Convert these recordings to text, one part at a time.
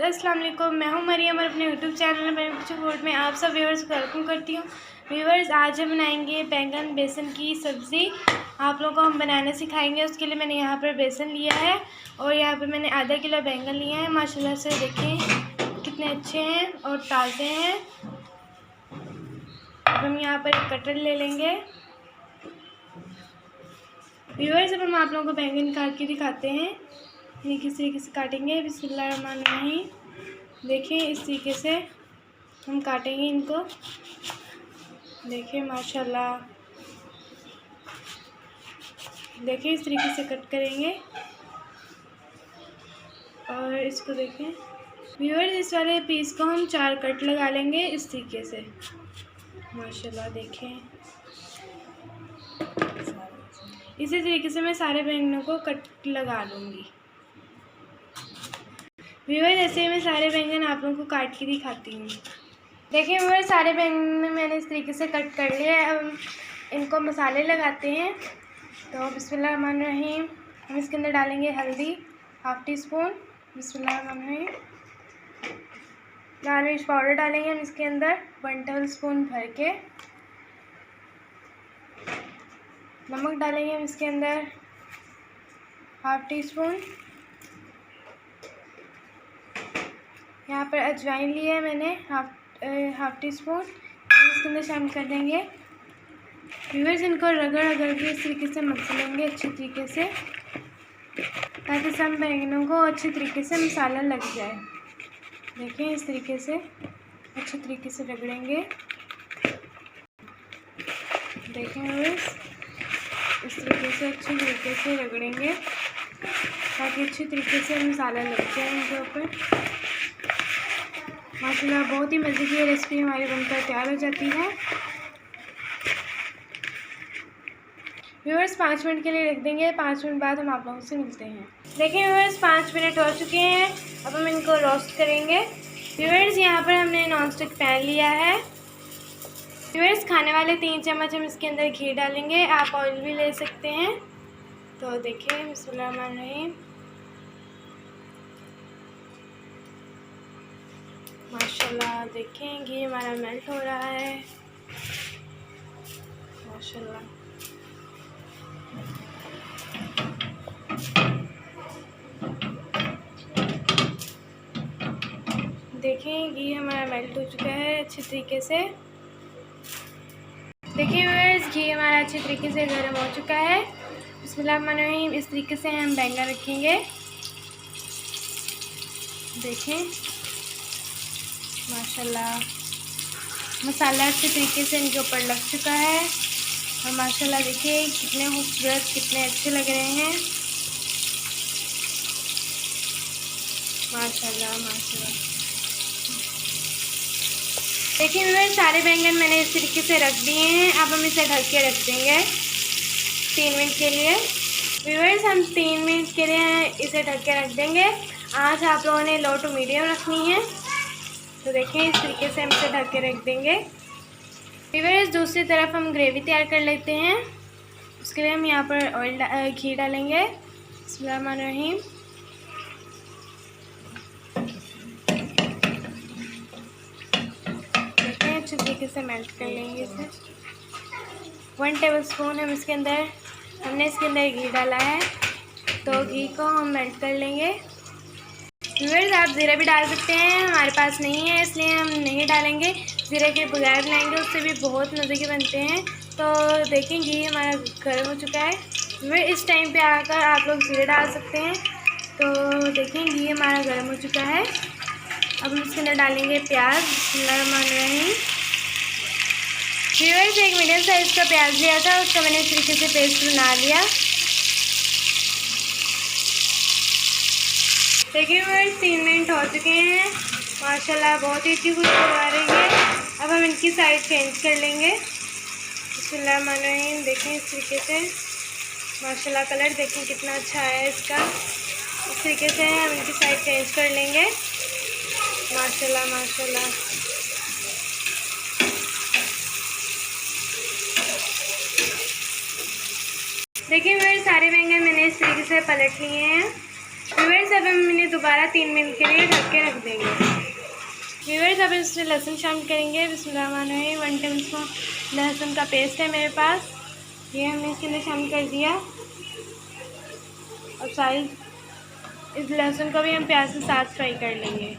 अस्सलाम वालेकुम। मैं हूं मरियम और अपने YouTube channel Maryam kitchen world में आप सब व्यूअर्स को वेलकम करती हूं। व्यूअर्स, आज हम बनाएंगे बैंगन बेसन की सब्ज़ी। आप लोगों को हम बनाना सिखाएंगे। उसके लिए मैंने यहाँ पर बेसन लिया है और यहाँ पर मैंने आधा किलो बैंगन लिया है। माशाल्लाह से देखें कितने अच्छे हैं और ताज़े हैं। अब हम यहाँ पर एक कटर ले लेंगे। व्यूअर्स, अब हम आप लोगों को बैंगन काट के दिखाते हैं। ये किस तरीके से काटेंगे। बिस्मिल्लाहिर्रहमानिर्रहीम। देखिए इस तरीके से हम काटेंगे इनको। देखिए माशाल्लाह, देखिए इस तरीके से कट करेंगे और इसको देखें व्यूअर्स, इस वाले पीस को हम 4 कट लगा लेंगे इस तरीके से। माशाल्लाह देखें इसी तरीके से मैं सारे बैंगनों को कट लगा लूँगी। व्यूअर्स, ऐसे ही मैं सारे बैंगन आप लोगों को काट के दिखाती हूँ। देखिए व्यूअर्स, सारे बैंगन मैंने इस तरीके से कट कर लिया है। अब हम इनको मसाले लगाते हैं। तो बिस्मिल्लाहिर्रहमानिर्रहीम, हम इसके अंदर डालेंगे हल्दी 1/2 टीस्पून। बिस्मिल्लाहिर्रहमानिर्रहीम। लाल मिर्च पाउडर डालेंगे हम इसके अंदर 1 टेबलस्पून भर के। नमक डालेंगे हम इसके अंदर 1/2 टीस्पून। यहाँ पर अजवाइन लिया है मैंने हाफ टी स्पून, इसके अंदर शामिल कर देंगे। व्यूअर्स, इनको रगड़ रगड़ के इस तरीके से मसल लेंगे अच्छी तरीके से, ताकि सब बैंगनों को अच्छी तरीके से मसाला लग जाए। देखें इस तरीके से अच्छी तरीके से रगड़ेंगे। देखें व्यूअर्स, इस तरीके से अच्छी तरीके से रगड़ेंगे ताकि अच्छी तरीके से मसाला लग जाए इनके ऊपर। माशाल्लाह बहुत ही मज़े की रेसिपी हमारी बनकर तैयार हो जाती है। व्यूअर्स, 5 मिनट के लिए रख देंगे। 5 मिनट बाद हम आप लोगों से मिलते हैं। देखिए व्यूअर्स, 5 मिनट हो चुके हैं। अब हम इनको रोस्ट करेंगे। व्यूअर्स, यहाँ पर हमने नॉन स्टिक पैन लिया है। व्यूअर्स, खाने वाले 3 चम्मच हम इसके अंदर घी डालेंगे। आप ऑयल भी ले सकते हैं। तो देखिए बिस्मिल्लाहिर्रहमानिर्रहीम। माशाल्लाह देखें घी हमारा मेल्ट हो रहा है। माशाल्लाह देखें घी हमारा मेल्ट हो चुका है अच्छे तरीके से। देखिए व्यूअर्स, घी हमारा अच्छे तरीके से गर्म हो चुका है। बिस्मिल्लाहिर्रहमानिर्रहीम। इस तरीके से हम बैंगन रखेंगे। देखें माशाल्लाह मसाला अच्छे तरीके से इनके ऊपर लग चुका है और माशाल्लाह देखिए कितने खूबसूरत, कितने अच्छे लग रहे हैं। माशाल्लाह माशाल्लाह। देखिए व्यूअर्स, सारे बैंगन मैंने इस तरीके से रख दिए हैं। अब हम इसे ढक के रख देंगे 3 मिनट के लिए। व्यूअर्स, हम 3 मिनट के लिए इसे ढक के रख देंगे। आँच आप लोगों ने लो टू मीडियम रखनी है। तो देखें इस तरीके से हम इसे ढक के रख देंगे। व्यूअर्स, दूसरी तरफ हम ग्रेवी तैयार कर लेते हैं। उसके लिए हम यहाँ पर घी डालेंगे। बिस्मिल्लाहिर्रहमानिर्रहीम। देखें अच्छे तरीके से मेल्ट कर लेंगे इसे। 1 टेबलस्पून हम हमने इसके अंदर घी डाला है। तो घी को हम मेल्ट कर लेंगे। व्यूअर्स, आप ज़ीरा भी डाल सकते हैं। हमारे पास नहीं है इसलिए हम नहीं डालेंगे। ज़ीरे के बगैर बनाएंगे, उससे भी बहुत मज़े के बनते हैं। तो देखें घी हमारा गर्म हो चुका है। व्यूअर्स, इस टाइम पे आकर आप लोग ज़ीरे डाल सकते हैं। तो देखें घी हमारा गर्म हो चुका है। अब हम इसके अंदर डालेंगे प्याज। बिस्मिल्लाहिर्रहमानिर्रहीम। व्यूअर्स, एक मीडियम साइज़ का प्याज लिया था, उसका मैंने इस तरीके से पेस्ट बना लिया। देखिए व्यूअर्स, 3 मिनट हो चुके हैं। माशाल्लाह बहुत ही अच्छी खुशबू आ रही है। अब हम इनकी साइड चेंज कर लेंगे। बिस्मिल्लाहिर्रहमानिर्रहीम। देखें इस तरीके से माशाल्लाह कलर देखें कितना अच्छा है इसका। इस तरीके से हम इनकी साइड चेंज कर लेंगे। माशाल्लाह माशाल्लाह। देखिए व्यूअर्स, सारे बैंगन मैंने इस तरीके से पलट लिए हैं व्यूअर्स अब हम इन्हें दोबारा 3 मिनट के लिए ढक के रख देंगे। व्यूअर्स अब इसमें लहसुन शामिल करेंगे। बिस्मिल्लाहिर्रहमानिर्रहीम। 1 टेबलस्पून लहसुन का पेस्ट है मेरे पास, ये हमने इसके अंदर शामिल कर दिया। और सारी इस लहसुन को भी हम प्याज के साथ फ्राई कर लेंगे।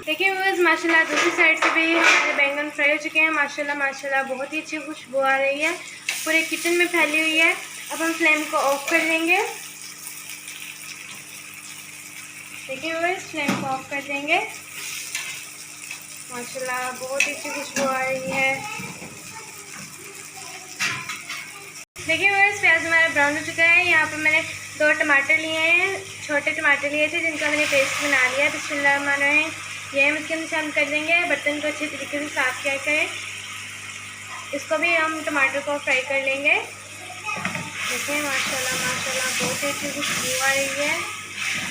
देखिए व्यूअर्स माशाल्लाह दूसरी साइड से भी हमारे बैंगन फ्राई हो चुके हैं। माशाल्लाह माशाल्लाह बहुत ही अच्छी खुशबू आ रही है, पूरे किचन में फैली हुई है। अब हम फ्लेम को ऑफ कर देंगे। देखिए व्यूअर्स फ्लेम को ऑफ कर देंगे। माशाल्लाह बहुत ही अच्छी खुशबू आ रही है। देखिए व्यूअर्स प्याज हमारा ब्राउन हो चुका है। यहाँ पर मैंने 2 टमाटर लिए हैं, छोटे टमाटर लिए थे जिनका मैंने पेस्ट बना लिया है। बिस्मिल्लाहिर्रहमानिर्रहीम। ये हम इसके अंदर शामिल कर देंगे। बर्तन को अच्छे तरीके से साफ़ किया करें। इसको भी हम टमाटर को फ्राई कर लेंगे। देखिए माशाल्लाह माशाल्लाह बहुत ही अच्छी खुशबू आ रही है।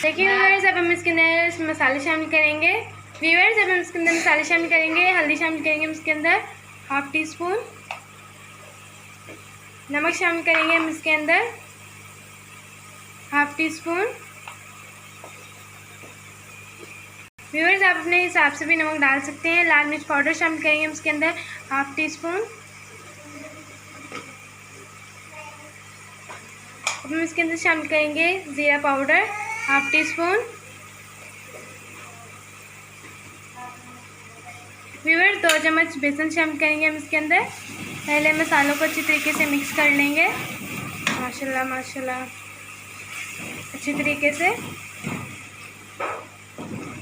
देखिए व्यूअर्स अब हम इसके अंदर मसाले शामिल करेंगे। व्यूअर्स अब हम इसके अंदर मसाले शामिल करेंगे। हल्दी शामिल करेंगे हम इसके अंदर 1/2 टीस्पून। नमक शामिल करेंगे हम इसके अंदर 1/2 टीस्पून। व्यूअर्स आप अपने हिसाब से भी नमक डाल सकते हैं। लाल मिर्च पाउडर शामिल करेंगे हम इसके अंदर 1/2 टीस्पून। अब हम इसके अंदर शामिल करेंगे ज़ीरा पाउडर 1/2 टीस्पून। व्यूअर्स 2 चम्मच बेसन शामिल करेंगे हम इसके अंदर। पहले मसालों को अच्छी तरीके से मिक्स कर लेंगे। माशाल्लाह माशाल्लाह अच्छी तरीके से।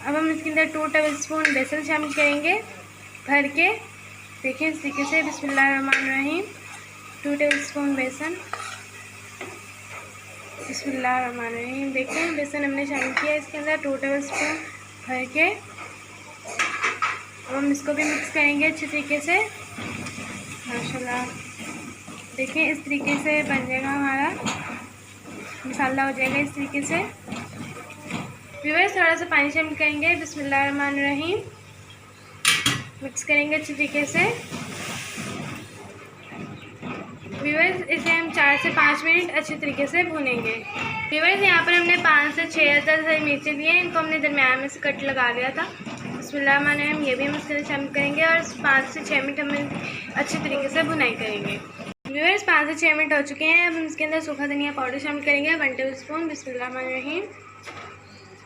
अब हम इसके अंदर 2 टेबलस्पून बेसन शामिल करेंगे भर के। देखिए इस तरीके से। बिस्मिल्लाहिर्रहमानिर्रहीम। 2 टेबलस्पून बेसन। बिस्मिल्लाहिर्रहमानिर्रहीम। देखिए बेसन हमने शामिल किया इसके अंदर 2 टेबलस्पून भर के। अब हम इसको भी मिक्स करेंगे अच्छी तरीके से। माशाल्लाह देखिए इस तरीके से बन जाएगा हमारा मसाला, हो जाएगा इस तरीके से। व्यूअर्स थोड़ा सा पानी शामिल करेंगे। बिस्मिल्लाहिर्रहमानिर्रहीम। मिक्स करेंगे अच्छी तरीके से। व्यूअर्स इसे हम 4 से 5 मिनट अच्छे तरीके से भूनेंगे। व्यूअर्स यहाँ पर हमने 5 से 6 अदद हरी मिर्चें दी हैं, इनको हमने दरमियान में से कट लगा दिया था। बिस्मिल्लाहिर्रहमानिर्रहीम। ये भी हम इसके अंदर शामिल करेंगे और 5 से 6 मिनट हम अच्छे तरीके से भुनाई करेंगे। व्यूअर्स 5 से 6 मिनट हो चुके हैं। अब हम इसके अंदर सूखा धनिया पाउडर शामिल करेंगे 1 टेबलस्पून। बिस्मिल्लाहिर्रहमानिर्रहीम।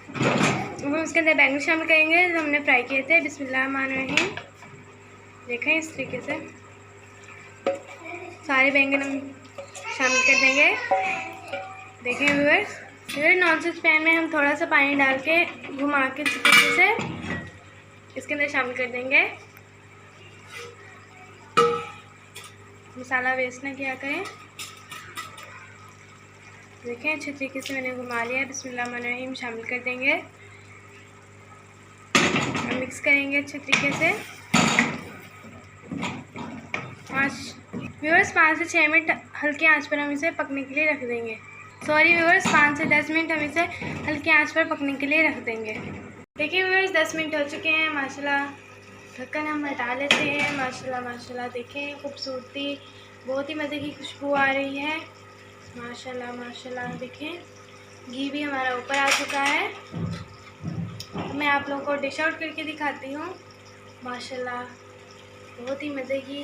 अब हम इसके अंदर बैंगन शामिल करेंगे जो हमने फ्राई किए थे। बिस्मिल्लाहिर्रहमानिर्रहीम। देखें इस तरीके से सारे बैंगन हम शामिल कर देंगे। देखें व्यूअर्स नॉन स्टिक पैन में हम थोड़ा सा पानी डाल के घुमा के इस तरीके से इसके अंदर शामिल कर देंगे। मसाला वेस्ट ना किया करें। देखें अच्छे तरीके से मैंने घुमा लिया। बिस्मिल्लाहिर्रहमानिर्रहीम शामिल कर देंगे। मिक्स करेंगे अच्छे तरीके से। व्यूअर्स 5 से 6 मिनट हल्की आंच पर हम इसे पकने के लिए रख देंगे। सॉरी व्यूअर्स 5 से 10 मिनट हम इसे हल्की आंच पर पकने के लिए रख देंगे। देखिए व्यूअर्स 10 मिनट हो चुके हैं। माशाल्लाह ढक्कन हम हटा लेते हैं। माशाल्लाह माशाल्लाह देखें खूबसूरती, बहुत ही मज़े की खुशबू आ रही है। माशाल्लाह माशाल्लाह देखें घी भी हमारा ऊपर आ चुका है। मैं आप लोगों को डिश आउट करके दिखाती हूँ। माशाल्लाह बहुत ही मज़े की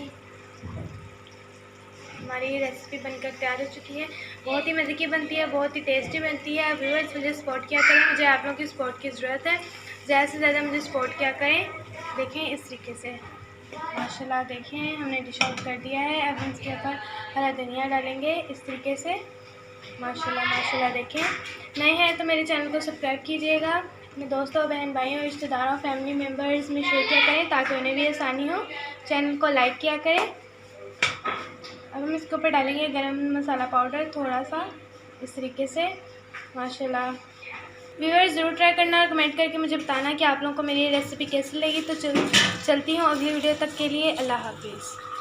हमारी ये रेसिपी बनकर तैयार हो चुकी है। बहुत ही मज़े की बनती है, बहुत ही टेस्टी बनती है। व्यूअर्स मुझे सपोर्ट किया करें, मुझे आप लोगों की सपोर्ट की ज़रूरत है। ज़्यादा से ज़्यादा मुझे सपोर्ट किया करें। देखें इस तरीके से माशाल्लाह देखें हमने डिश आउट कर दिया है। अब हम इसके ऊपर हरा धनिया डालेंगे इस तरीके से। माशाल्लाह माशाल्लाह देखें नए हैं तो मेरे चैनल को सब्सक्राइब कीजिएगा। अपने दोस्तों बहन भाइयों रिश्तेदारों फैमिली मेम्बर्स में शेयर किया करें ताकि उन्हें भी आसानी हो। चैनल को लाइक किया करें। अब हम इसके ऊपर डालेंगे गरम मसाला पाउडर थोड़ा सा इस तरीके से। माशाल्लाह व्यूअर्स ज़रूर ट्राई करना और कमेंट करके मुझे बताना कि आप लोगों को मेरी रेसिपी कैसी लगी। तो चलती हूँ अगली वीडियो तक के लिए। अल्लाह हाफिज़।